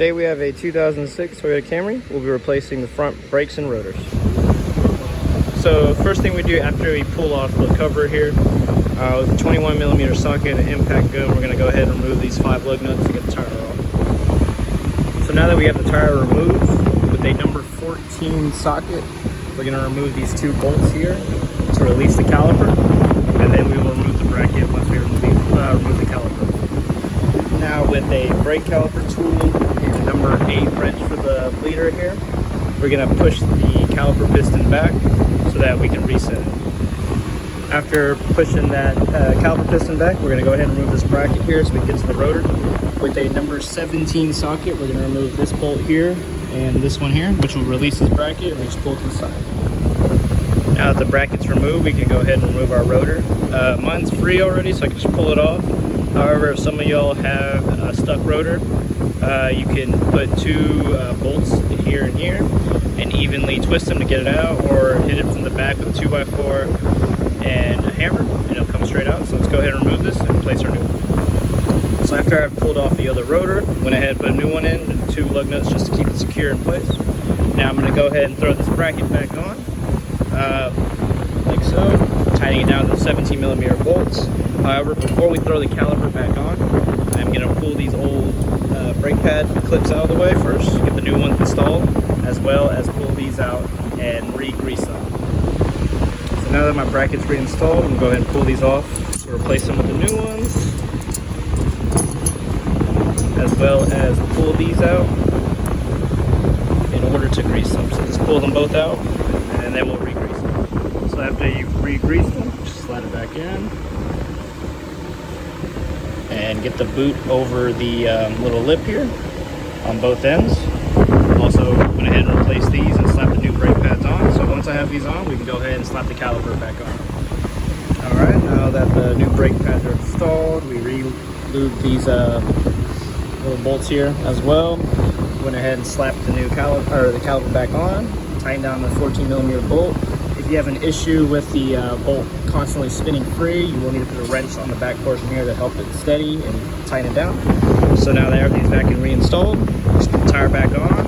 Today we have a 2006 Toyota Camry. We'll be replacing the front brakes and rotors. So first thing we do after we pull off the cover here, with a 21mm socket and impact gun, we're going to go ahead and remove these 5 lug nuts to get the tire off. So now that we have the tire removed, with a number 14 socket, we're going to remove these 2 bolts here to release the caliper, and then we will remove the bracket once we remove the caliper. Now with a brake caliper tool and number 8 wrench for the bleeder here, we're going to push the caliper piston back so that we can reset it. After pushing that caliper piston back, we're going to go ahead and remove this bracket here so we can get to the rotor. With a number 17 socket, we're going to remove this bolt here and this one here, which will release this bracket, and we just pull to the side. Now that the bracket's removed, we can go ahead and remove our rotor. Mine's free already, so I can just pull it off. However, if some of y'all have a stuck rotor, you can put 2 bolts here and here and evenly twist them to get it out, or hit it from the back with a 2x4 and a hammer, and it'll come straight out. So let's go ahead and remove this and replace our new one. So after I've pulled off the other rotor, went ahead and put a new one in, and 2 lug nuts just to keep it secure in place. Now I'm going to go ahead and throw this bracket back on, like so, tightening it down to 17mm bolts. However, before we throw the caliper back on, I'm going to pull these old brake pad clips out of the way first, get the new ones installed, as well as pull these out and re-grease them. So now that my bracket's reinstalled, I'm going to go ahead and pull these off to replace them with the new ones, as well as pull these out in order to grease them. So just pull them both out, and then we'll re-grease them. So after you've re-greased them, just slide it back in and get the boot over the little lip here on both ends. Also went ahead and replaced these and slapped the new brake pads on. So once I have these on, we can go ahead and slap the caliper back on. Alright, now that the new brake pads are installed, we re-lube these little bolts here as well. Went ahead and slapped the new caliper back on, tighten down the 14mm bolt. If you have an issue with the bolt constantly spinning free, you will need to put a wrench on the back portion here to help it steady and tighten it down. So now that everything's back and reinstalled, just put the tire back on,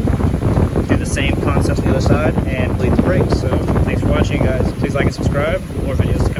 do the same concept on the other side, and bleed the brakes. So thanks for watching, guys. Please like and subscribe for more videos.